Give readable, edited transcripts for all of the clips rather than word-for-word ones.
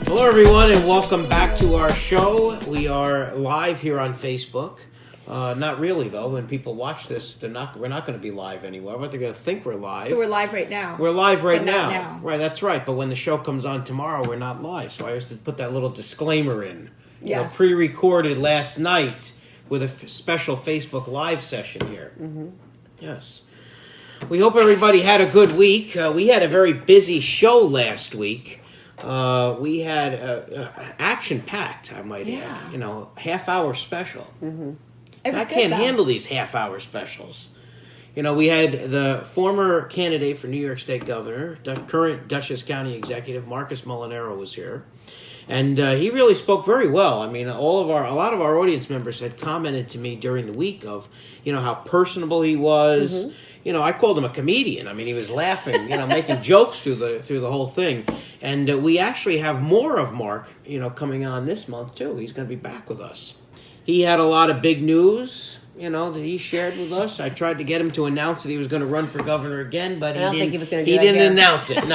Hello, everyone, and welcome back to our show. We are live here on Facebook. Not really, though. When people watch this, we're not going to be live anywhere, but they're going to think we're live. So we're live right now. We're live right but now. Not now. Right, that's right. But when the show comes on tomorrow, we're not live. So I have to put that little disclaimer in. Yes. Pre-recorded last night with a special Facebook Live session here. Mm-hmm. Yes. We hope everybody had a good week. We had a very busy show last week. We had action-packed, I might add. Half-hour special. Mm-hmm. I can't handle these half-hour specials. We had the former candidate for New York State Governor, the current Dutchess County Executive, Marcus Molinaro, was here. And he really spoke very well. I mean, a lot of our audience members had commented to me during the week of, how personable he was. Mm-hmm. I called him a comedian. I mean, he was laughing, making jokes through the whole thing. And we actually have more of Mark, coming on this month, too. He's going to be back with us. He had a lot of big news, that he shared with us. I tried to get him to announce that he was going to run for governor again, but he didn't announce it.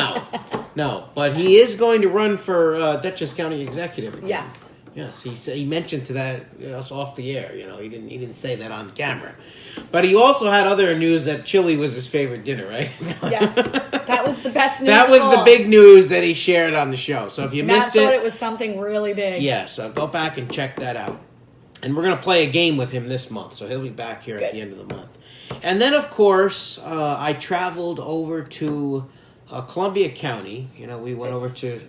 No. But he is going to run for Dutchess County Executive again. Yes. Yes, he mentioned to that off the air. He didn't say that on camera, but he also had other news that chili was his favorite dinner, right? Yes, that was the best news. That was the big news that he shared on the show. So if you missed it, Matt thought it was something really big. Yeah, so go back and check that out. And we're going to play a game with him this month, so he'll be back here at the end of the month. And then, of course, I traveled over to Columbia County. We went over to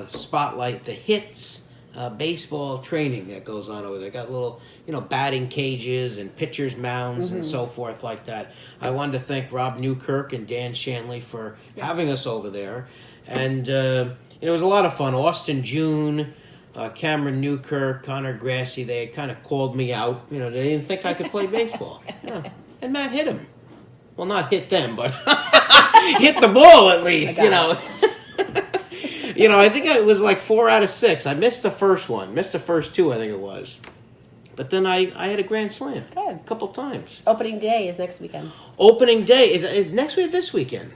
spotlight the Hits baseball training that goes on over there. Got little, batting cages and pitchers' mounds and so forth like that. I wanted to thank Rob Newkirk and Dan Shanley for having us over there. And it was a lot of fun. Austin June, Cameron Newkirk, Connor Grassy, they kind of called me out. They didn't think I could play baseball. Yeah. And Matt hit him. Well, not hit them, but hit the ball at least, I think it was like 4 out of 6. I missed the first one. Missed the first 2, I think it was. But then I had a grand slam. Good. A couple times. Opening day is next weekend. Opening day is next week or this weekend?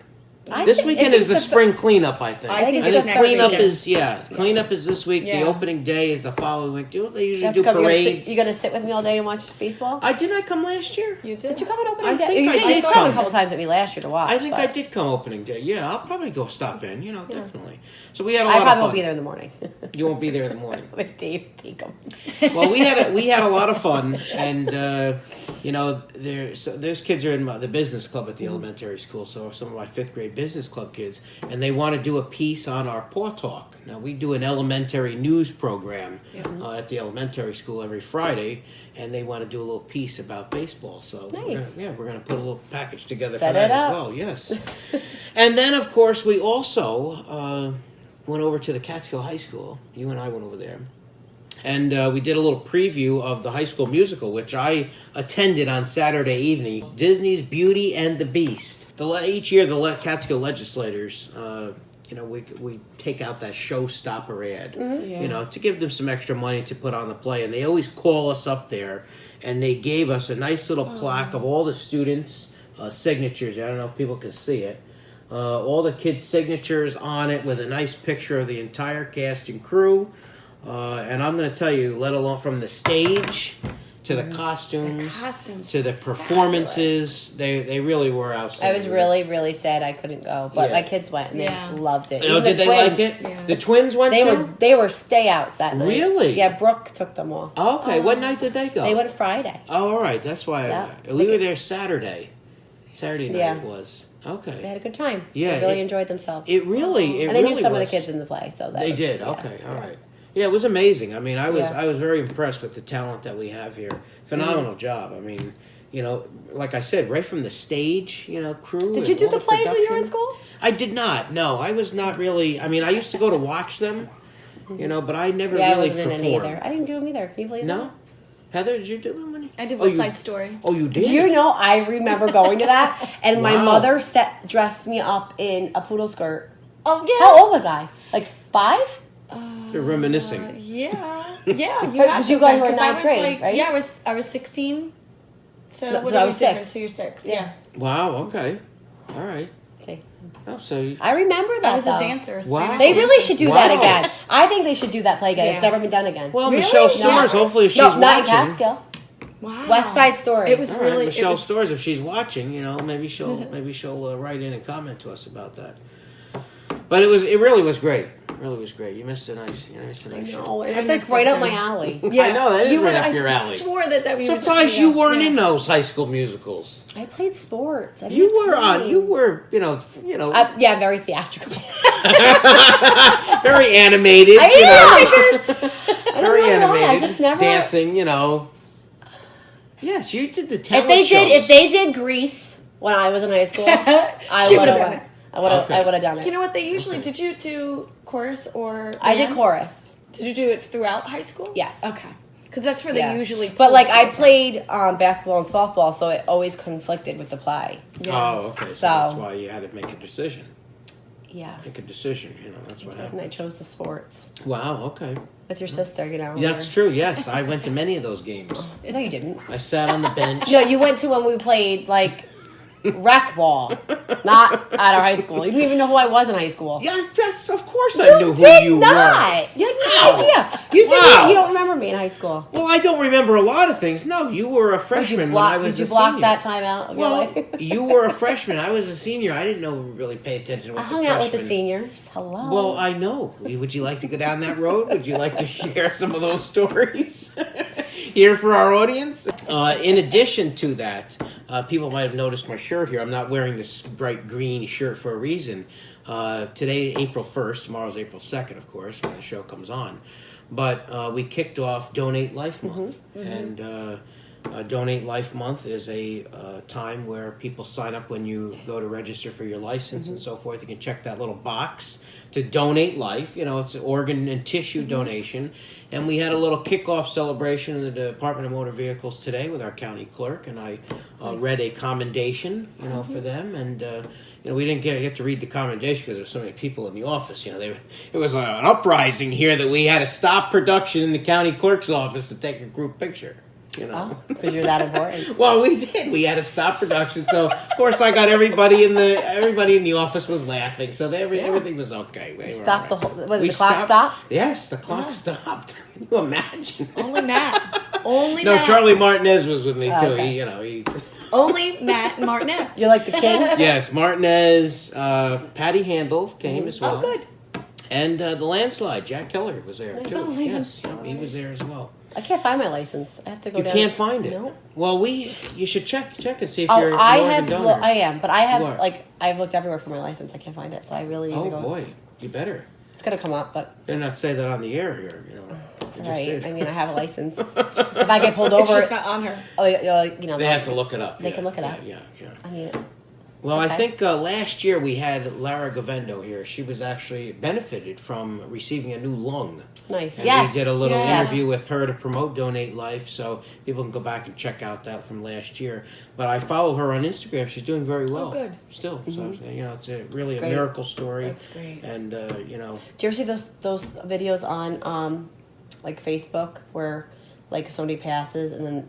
This weekend is the spring cleanup, I think. I think it's next cleanup weekend. Cleanup is this week. Yeah. The opening day is the following week. They usually That's do come. parades. You gonna sit with me all day and watch baseball? Didn't I come last year? You did? Did you come on opening I day? think I You did come come. a couple times with me last year to watch. I think but I did come opening day. Yeah, I'll probably go stop in. Definitely. So we had a lot I of probably fun. won't be there in the morning. You won't be there in the morning. With Dave, take them. Well, we had a lot of fun, and those kids are in the business club at the elementary school. So some of my 5th grade business club kids, and they want to do a piece on our Paw Talk. Now we do an elementary news program at the elementary school every Friday, and they want to do a little piece about baseball. So nice. we're gonna put a little package together Set for that it up. as well. Yes, and then of course we also went over to the Catskill High School. You and I went over there. And we did a little preview of the high school musical, which I attended on Saturday evening. Disney's Beauty and the Beast. Each year, the Catskill legislators, we take out that showstopper ad, to give them some extra money to put on the play. And they always call us up there, and they gave us a nice little plaque of all the students' signatures. I don't know if people can see it. All the kids' signatures on it with a nice picture of the entire cast and crew. And I'm going to tell you, let alone from the stage to the costumes to the performances, they really were outstanding. I was really, really sad I couldn't go, but my kids went and they loved it. Oh, Even did the they like twins. it? Yeah. The twins went too? They were stay outs that night. Really? Yeah, Brooke took them all. Okay, what night did they go? They went Friday. Oh, all right, that's why we were there Saturday. Saturday night it was. Okay. They had a good time. Yeah, They really enjoyed themselves. It really and they really knew some was. of the kids in the play, so They did. Okay, all right. Yeah, it was amazing. I mean, I was very impressed with the talent that we have here. Phenomenal job. I mean, like I said, right from the stage, crew. Did you do the plays when you were in school? I did not. No, I was not really. I mean, I used to go to watch them, but I never really I wasn't in performed. any either. I didn't do them either. Can you believe that? No? Heather, did you do them? I did West Side Story. Oh, you did? Do you know, I remember going to that, and my Wow. mother dressed me up in a poodle skirt. Oh, yeah. How old was I? Like 5? You're reminiscing. Yeah. Yeah. Because you guys were in because I ninth was grade, like, right? Yeah, I was 16. So No, what so I are was we different? 6. So you're 6. Yeah. Yeah. Wow, okay. All right. See. Oh, so I remember that. I was though. a dancer. A Wow. Spanish They really dancer. should do Wow. that again. I think they should do that play again. Yeah. It's never been done again. well, Really? Michelle No. Stores. Hopefully, if she's No, not in watching. Catskill. Wow. West Side Story. It was All right, really Michelle it was, Stores, if she's watching, maybe she'll write in and comment to us about that. But it really was great. It really was great. You missed a nice show. Oh, I it's missed like right it up too. my alley. Yeah. I know, that is You right would- up your alley. I swore that we were Surprised just- you weren't yeah. in those High School Musicals. I played sports. I didn't You have were time. on. You were, Yeah, very theatrical. very animated. I you know. don't Very know why, animated. I just never dancing. Yes, you did the talent If they did Grease when I was in high school, I She would would've have. done it. I would have. Okay. I would have done it. You know what they usually did? You do chorus or I did band? chorus. Did you do it throughout high school? Yes. Okay. Because that's where they Yeah. usually. But like I pull played basketball and softball, so it always conflicted with the play. Yeah. Oh, okay. So So- that's why you had to make a decision. Yeah. Make a decision. That's what And I happened. chose the sports Wow. Okay. with your sister. That's true. Yes, I went to many of those games. No, you didn't. I sat on the bench. No, you went to when we played like rec ball, not at our high school. You didn't even know who I was in high school. Yeah, that's of course I knew You who did you were. not. You had Wow. no idea. You said Wow. you don't remember me in high school. Well, I don't remember a lot of things. No, you were a Did you freshman when I block? was Did you a block senior. that time out of your Well, life? you were a freshman. I was a senior. I didn't know really pay attention to I what hung the out with the freshmen. seniors. Hello. Well, I know. Would you like to go down that road? Would you like to share some of those stories here for our audience? In addition to that, people might have noticed my shirt here. I'm not wearing this bright green shirt for a reason. Today, April 1st. Tomorrow's April 2nd, of course, when the show comes on. But we kicked off Donate Life Month. And Donate Life Month is a time where people sign up when you go to register for your license and so forth. You can check that little box to donate life. It's an organ and tissue donation. And we had a little kickoff celebration in the Department of Motor Vehicles today with our county clerk, and I read a commendation, for them. And we didn't get to read the commendation because there were so many people in the office. It was an uprising here that we had to stop production in the county clerk's office to take a group picture. because you're that important. Well, we did. We had to stop production, so of course I got everybody in the office was laughing, so everything was okay. They were Stop all the right. whole. Was We the clock stop? Yes, the clock stopped. Can you imagine? Only Matt. Only No, Matt. Charlie Martinez was with me too. Okay. He's Only Matt Martinez. You're like the king. yes, Martinez, Patty Handel came as well. Oh, good. And the landslide, Jack Keller was there too. The Yes, landslide. he was there as well. I can't find my license. I have to go You down. can't find it. No. Well, you should check and see if Oh, you're I an organ have. donor. I am, but I have You are. I've looked everywhere for my license. I can't find it, so I really need Oh to go. boy, you better. It's gonna come up, but Better not say that on the air here. it's You all right. did. I mean, I have a license. If I get pulled It's over, just not on her. They have to look it up. They yeah, can look it up. Yeah. I mean, Well, I Okay. think last year we had Lara Govendo here. She was actually benefited from receiving a new lung. nice. And Yes. we did a little Yes. interview with her to promote Donate Life, so people can go back and check out that from last year. But I follow her on Instagram. She's doing very well. good. Still. So, it's really a great. miracle story. That's great. And, Do you ever see those videos on like Facebook where like somebody passes and then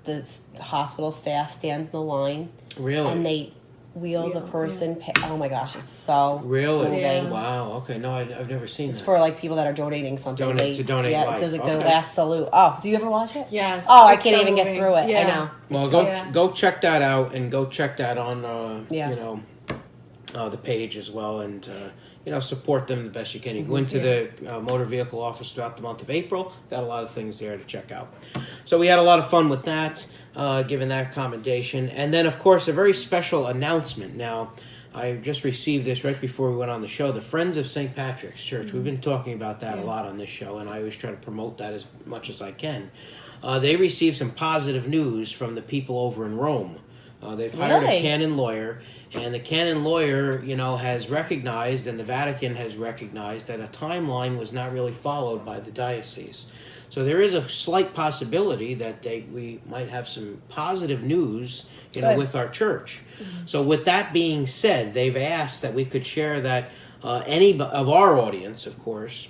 the hospital staff stands in the line really? and they wheel the person? Oh my gosh, it's so Really? Yeah. Wow. Okay. No, I've never seen It's that. for like people that are donating something. To donate yeah, life. it does like the Okay. last salute. Oh, do you ever watch it? Yes. Oh, I It's can't so even get moving. through it. Yeah. I know. Well, So- go check that out, and go check that on Yeah. the page as well, and support them the best you can. You go into the motor vehicle office throughout the month of April. Got a lot of things there to check out. So we had a lot of fun with that, giving that commendation, and then of course a very special announcement. Now, I just received this right before we went on the show. The Friends of St. Patrick's Church. We've been talking about that a lot on this show, and I always try to promote that as much as I can. They received some positive news from the people over in Rome. They've hired Really? a canon lawyer, and the canon lawyer, has recognized, and the Vatican has recognized, that a timeline was not really followed by the diocese. So there is a slight possibility that we might have some positive news, Good. with our church. So with that being said, they've asked that we could share that any of our audience, of course,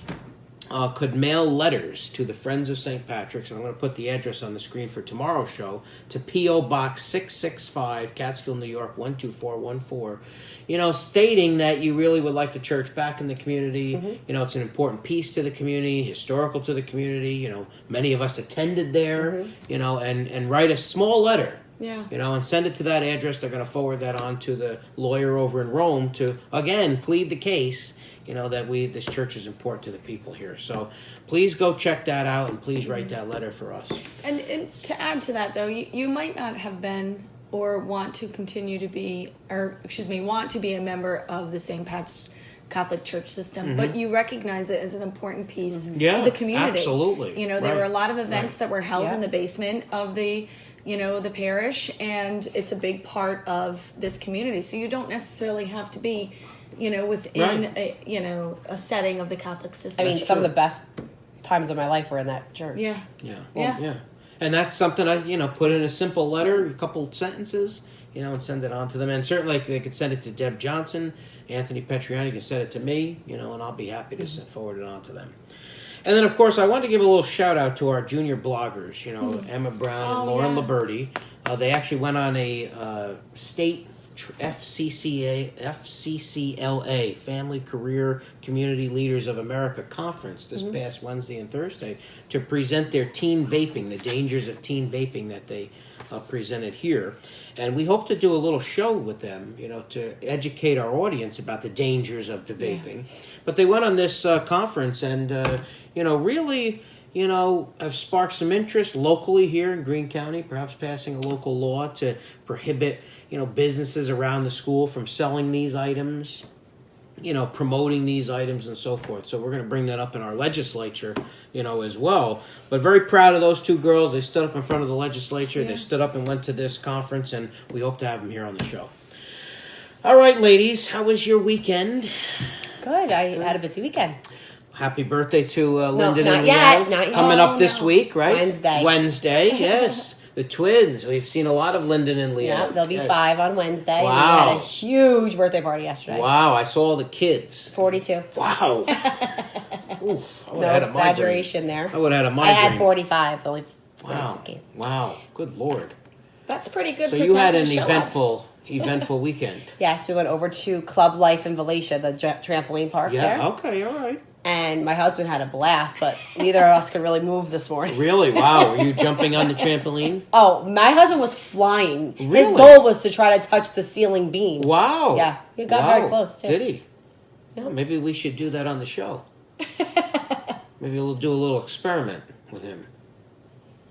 could mail letters to the Friends of St. Patrick's, and I'm going to put the address on the screen for tomorrow's show, to P.O. Box 665, Catskill, New York, 12414, stating that you really would like the church back in the community. It's an important piece to the community, historical to the community. Many of us attended there, and write a small letter. Yeah. And send it to that address. They're going to forward that on to the lawyer over in Rome to, again, plead the case, that this church is important to the people here. So please go check that out, and please write that letter for us. And to add to that, though, you might not have been or want to continue to be, want to be a member of the St. Pat's Catholic Church system, but you recognize it as an important piece to the community. Absolutely. There were a lot of events that were held in the basement of the parish, and it's a big part of this community. So you don't necessarily have to be, within a setting of the Catholic system. I mean, some of the best times of my life were in that church. Yeah. And that's something I, put in a simple letter, a couple sentences, and send it on to them. And certainly they could send it to Deb Johnson, Anthony Petriani can send it to me, and I'll be happy to forward it on to them. And then, of course, I want to give a little shout-out to our junior bloggers, Emma Brown and Lauren Liberti. They actually went on a state FCCLA, Family Career Community Leaders of America Conference this past Wednesday and Thursday to present their teen vaping, the dangers of teen vaping that they presented here. And we hope to do a little show with them, to educate our audience about the dangers of the vaping. But they went on this conference and, really, have sparked some interest locally here in Greene County, perhaps passing a local law to prohibit, businesses around the school from selling these items, promoting these items and so forth. So we're going to bring that up in our legislature, as well. But very proud of those two girls. They stood up in front of the legislature. They stood up and went to this conference, and we hope to have them here on the show. All right, ladies, how was your weekend? Good. I had a busy weekend. Happy birthday to Lyndon not and yet, Leanne. not yet. Coming up this week, right? Wednesday, yes. The twins. We've seen a lot of Lyndon and Leanne. Yeah, they'll be 5 on Wednesday. Wow. And we had a huge birthday party yesterday. Wow, I saw all the kids. 42. Wow. Ooh, No exaggeration there. I would have had a migraine. I had 45. Only 42 Wow. came. Wow. Good Lord. That's pretty good. So you had an percentage to show us. eventful weekend. Yes, we went over to Club Life in Valencia, the trampoline park there. Yeah, okay, all right. And my husband had a blast, but neither of us could really move this morning. Really? Wow. Were you jumping on the trampoline? Oh, my husband was flying. Really? His goal was to try to touch the ceiling beam. Wow. Yeah, he got very close, too. Did he? Yeah. Well, maybe we should do that on the show. Maybe we'll do a little experiment with him.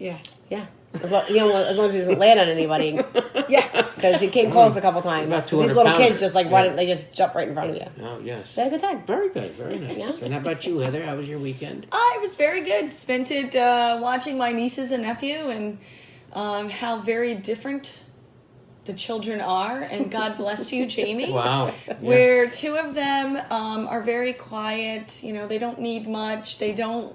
Yeah. Yeah. As long as he doesn't land on anybody. Yeah. Because he came close a couple times. About Because these 200 little pounds. kids just run, they just jump right in front of you. Oh, yes. They had a good time. Very good. Very nice. Yeah. And how about you, Heather? How was your weekend? It was very good. Spent it watching my nieces and nephew and how very different the children are. And God bless you, Jamie. Wow. Where Yes. 2 of them are very quiet. They don't need much. They don't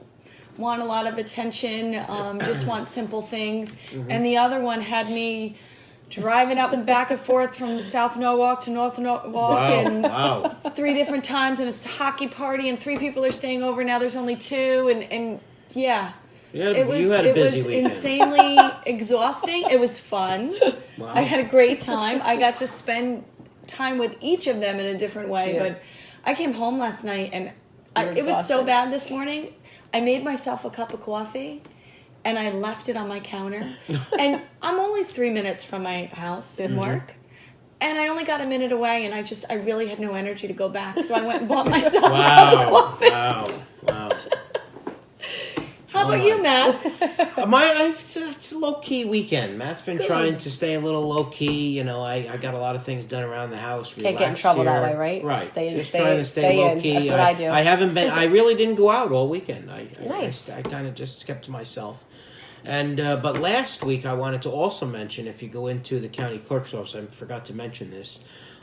want a lot of attention. Just want simple things. And the other one had me driving up and back and forth from South Norwalk to North Norwalk and Wow. 3 different times, and it's a hockey party and 3 people are staying over. Now there's only 2 and yeah. You had a busy weekend. Insanely exhausting. It was fun. Wow. I had a great time. I got to spend time with each of them in a different way. Yeah. But I came home last night and You were it was so exhausted. bad this morning. I made myself a cup of coffee and I left it on my counter. And I'm only 3 minutes from my house and work. And I only got a minute away and I really had no energy to go back. So I went and bought myself a cup of coffee. Wow. How about you, Matt? It's a low key weekend. Matt's been trying to stay a little low key. I got a lot of things done around the house. Can't get in trouble here. that way, right? Right. Stay Just trying to stay low in. key. That's what I do. I haven't been. I really didn't go out all weekend. Nice. I kind of just kept to myself. And but last week I wanted to also mention, if you go into the county clerk's office, I forgot to mention this.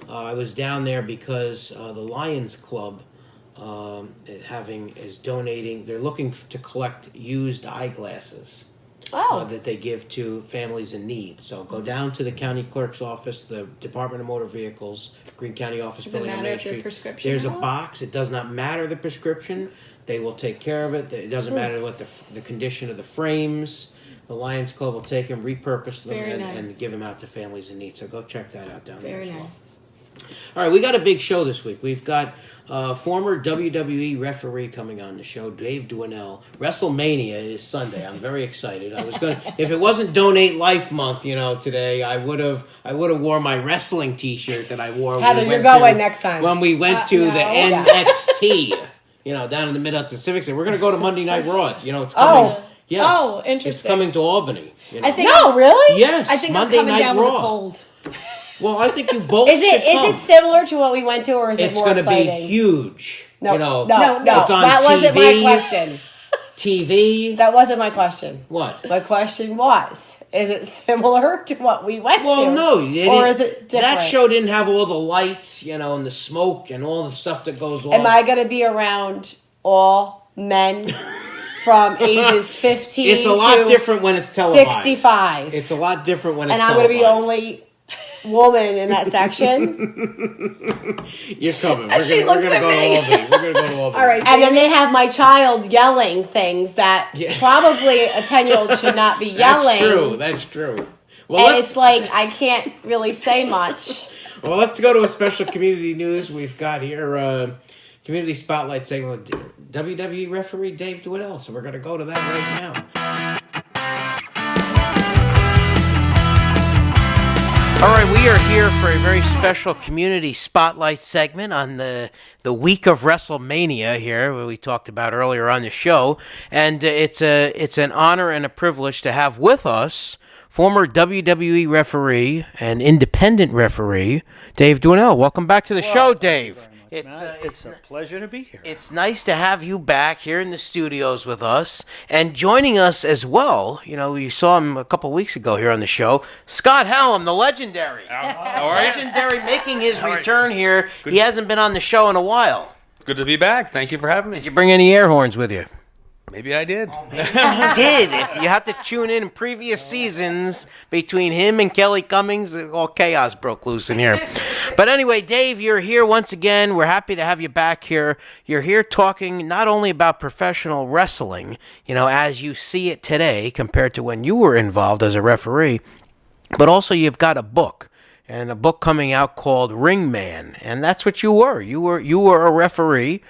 I was down there because the Lions Club is donating. They're looking to collect used eyeglasses that they give to families in need. So go down to the county clerk's office, the Department of Motor Vehicles, Greene County Office. Does it Building on matter Main if they're Street. prescription There's or a not? box. It does not matter the prescription. They will take care of it. It doesn't matter what the condition of the frames. The Lions Club will take them, repurpose them, Very and nice. give them out to families in need. So go check that out down there. Very as well. nice. All right, we got a big show this week. We've got former WWE referee coming on the show, Dave Dwinell. WrestleMania is Sunday. I'm very excited. I was going to, if it wasn't Donate Life Month, today, I would have worn my wrestling T-shirt that I wore. when Heather, we you're went going to- next time. when we went to no. the NXT. Down in the Mid-Hudson Civic Center. We're going to go to Monday Night Raw. It's coming. Oh. Yes. Oh, It's interesting. coming to Albany. I think No, really? Yes. I think Monday I'm coming Night down Raw. with a cold. Well, I think you both Is should come. it similar to what we went to, or is it It's more going to be exciting? huge. No, No. It's on that wasn't my TV. question. TV. That wasn't my question. What? My question was: is it similar to what we went to? Well, no. or is it different? That show didn't have all the lights, and the smoke and all the stuff that goes on. Am I going to be around all men from ages 15 It's a lot to different when it's televised. 65? It's a lot different when it's And I'm going to be the televised. only woman in that section. You're coming. As she looks we're at gonna go me. to Albany. We're going to go to Albany. All right. And then they have my child yelling things that Yeah. probably a 10-year-old should not be yelling. That's true. Well, And it's like I can't really say much. Well, let's go to a special community news. We've got here community spotlight segment with WWE referee Dave Dwinell. So we're going to go to that right now. All right, we are here for a very special community spotlight segment on the week of WrestleMania here, where we talked about earlier on the show, and it's an honor and a privilege to have with us former WWE referee and independent referee Dave Dwinell. Welcome back to the show, Dave. It's a pleasure to be here. It's nice to have you back here in the studios with us and joining us as well. You saw him a couple weeks ago here on the show. Scott Hallam, the legendary. How are you? Legendary making his All right. return here. He hasn't been on the show in a while. Good to be back. Thank you for having me. Did you bring any air horns with you? Maybe I did. He did. If you have to tune in previous seasons between him and Kelly Cummings, all chaos broke loose in here. But anyway, Dave, you're here once again. We're happy to have you back here. You're here talking not only about professional wrestling, as you see it today compared to when you were involved as a referee, but also you've got a book. And a book coming out called Ring Man, and that's what you were. You were a referee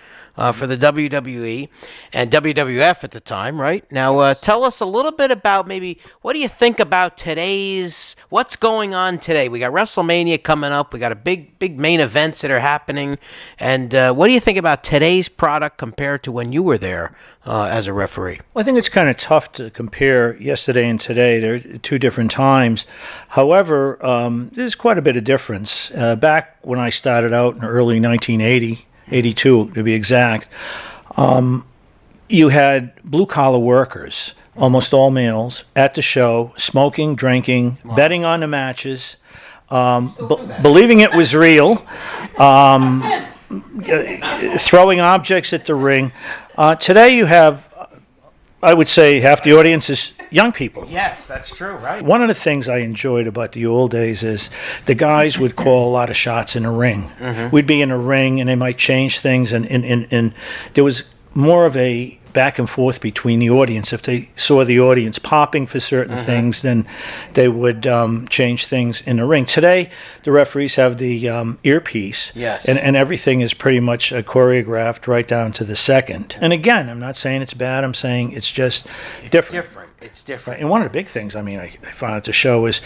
for the WWE and WWF at the time, right? Now, tell us a little bit about maybe what do you think about what's going on today? We got WrestleMania coming up. We got a big main events that are happening, and what do you think about today's product compared to when you were there as a referee? Well, I think it's kind of tough to compare yesterday and today. They're two different times. However, there's quite a bit of difference. Back when I started out in early 1980, 82 to be exact, you had blue-collar workers, almost all males, at the show, smoking, drinking, betting on the matches, believing it was real, throwing objects at the ring. Today you have, I would say, half the audience is young people. Yes, that's true, right? One of the things I enjoyed about the old days is the guys would call a lot of shots in a ring. We'd be in a ring and they might change things, and there was more of a back and forth between the audience. If they saw the audience popping for certain things, then they would change things in the ring. Today, the referees have the earpiece, Yes. and everything is pretty much choreographed right down to the second. And again, I'm not saying it's bad. I'm saying it's just different. It's different. And one of the big things, I found at the show is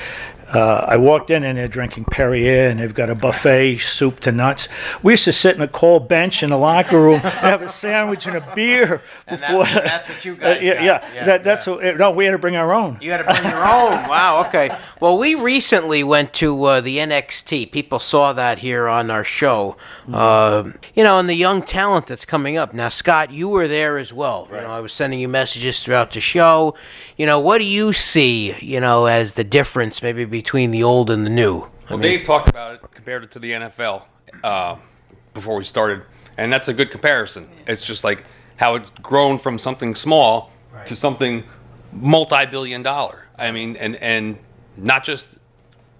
I walked in and they're drinking Perrier and they've got a buffet, soup to nuts. We used to sit in a cold bench in the locker room and have a sandwich and a beer And before. that's what you guys yeah, got. that's what, no, we had to bring our own. You had to bring your own. Wow. Okay. Well, we recently went to the NXT. People saw that here on our show. And the young talent that's coming up. Now, Scott, you were there as well. Right. I was sending you messages throughout the show. What do you see? As the difference maybe between the old and the new? Well, Dave talked about it, compared it to the NFL before we started, and that's a good comparison. It's just like how it's grown from something small to something multi-billion-dollar. I mean, and not just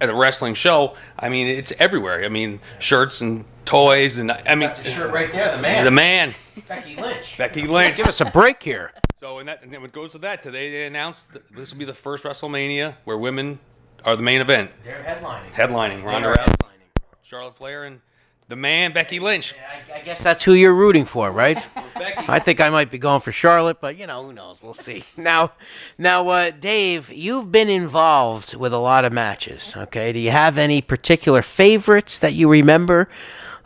at a wrestling show, I mean, it's everywhere. I mean, shirts and toys, and I mean, Got the shirt right there, the man. the man, Becky Lynch. Becky Lynch. Give us a break here. So, and then it goes to that. Today they announced that this will be the first WrestleMania where women are the main event. They're headlining. Headlining, Ronda They're Rousey, headlining. Charlotte Flair, and the man, Becky Lynch. I guess that's who you're rooting for, right? Becky. I think I might be going for Charlotte, but you know, who knows? We'll see. Now, Dave, you've been involved with a lot of matches. Okay, do you have any particular favorites that you remember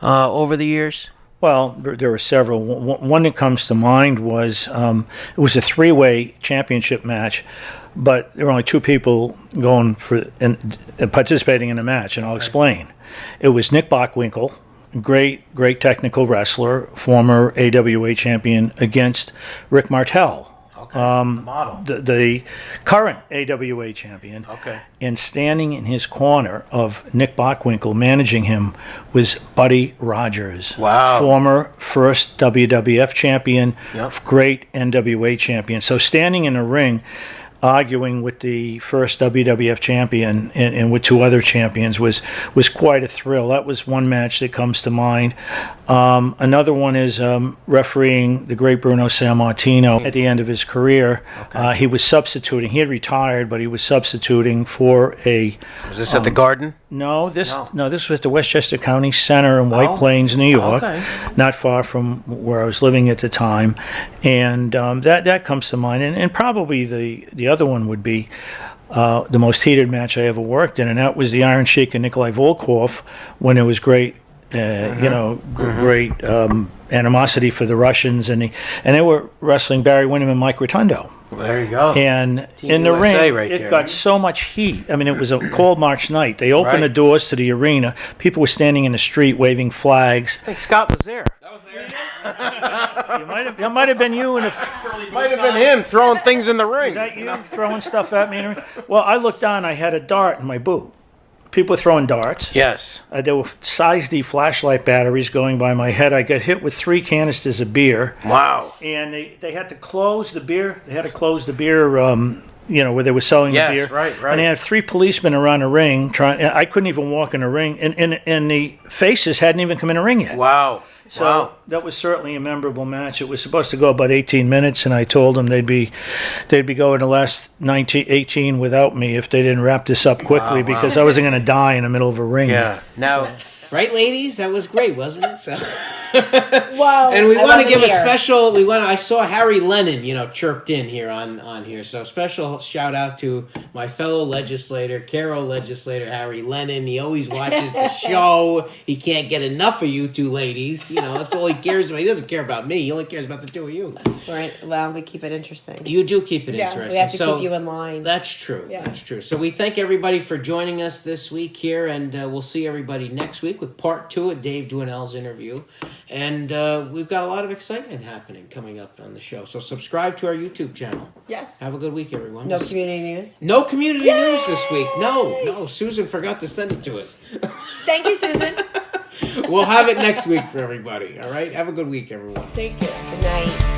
over the years? Well, there were several. One that comes to mind was it was a three-way championship match, but there were only two people going for and participating in the match, and I'll explain. It was Nick Bockwinkel, great technical wrestler, former AWA champion, against Rick Martel. Model. The current AWA champion. Okay. And standing in his corner of Nick Bockwinkel, managing him, was Buddy Rogers. Wow. Former first WWF champion, Yep. great NWA champion. So standing in a ring, arguing with the first WWF champion and with two other champions was quite a thrill. That was one match that comes to mind. Another one is refereeing the great Bruno Sammartino at the end of his career. He was substituting. He had retired, but he was substituting for a... Was this at the Garden? This was at the Westchester County Center in White Plains, New York, Okay. not far from where I was living at the time, and that comes to mind. And probably the other one would be the most heated match I ever worked in, and that was the Iron Sheik and Nikolai Volkov when it was great. Great animosity for the Russians, and they were wrestling Barry Windham and Mike Rotundo. Well, there you go. And Team in the USA ring, right it there. got so much heat. I mean, it was a cold March night. They opened Right. the doors to the arena. People were standing in the street waving flags. I think Scott was there. That was there. It might have been you, and if Might have been him throwing things in the ring. is that you throwing stuff at me? In the ring? Well, I looked down. I had a dart in my boot. People were throwing darts. Yes. There were size D flashlight batteries going by my head. I got hit with 3 canisters of beer. Wow. And they had to close the beer. They had to close the beer, where they were selling Yes, the beer. right. And they had 3 policemen around the ring trying. I couldn't even walk in the ring, and the faces hadn't even come in the ring yet. Wow. So wow. that was certainly a memorable match. It was supposed to go about 18 minutes, and I told them they'd be going the last 18 without me if they didn't wrap this up quickly, Wow. because I wasn't going to die in the middle of a ring. Yeah. Now, right, ladies? That was great, wasn't it? So. Whoa! And we I want to wasn't give a here. special. I saw Harry Lennon, chirped in here on here. So special shout out to my fellow legislator, Carroll legislator Harry Lennon. He always watches the show. He can't get enough of you two ladies. That's all he cares about. He doesn't care about me. He only cares about the two of you. Right. Well, we keep it interesting. You do keep it Yes. interesting. We have to So keep you in line. that's true. Yes. That's true. So we thank everybody for joining us this week here, and we'll see everybody next week with part 2 of Dave Dwinell's interview. And we've got a lot of excitement happening coming up on the show. So subscribe to our YouTube channel. Yes. Have a good week, everyone. No community news. No community news this week. No. Susan forgot to send it to us. Thank you, Susan. We'll have it next week for everybody. All right? Have a good week, everyone. Take care. Good night.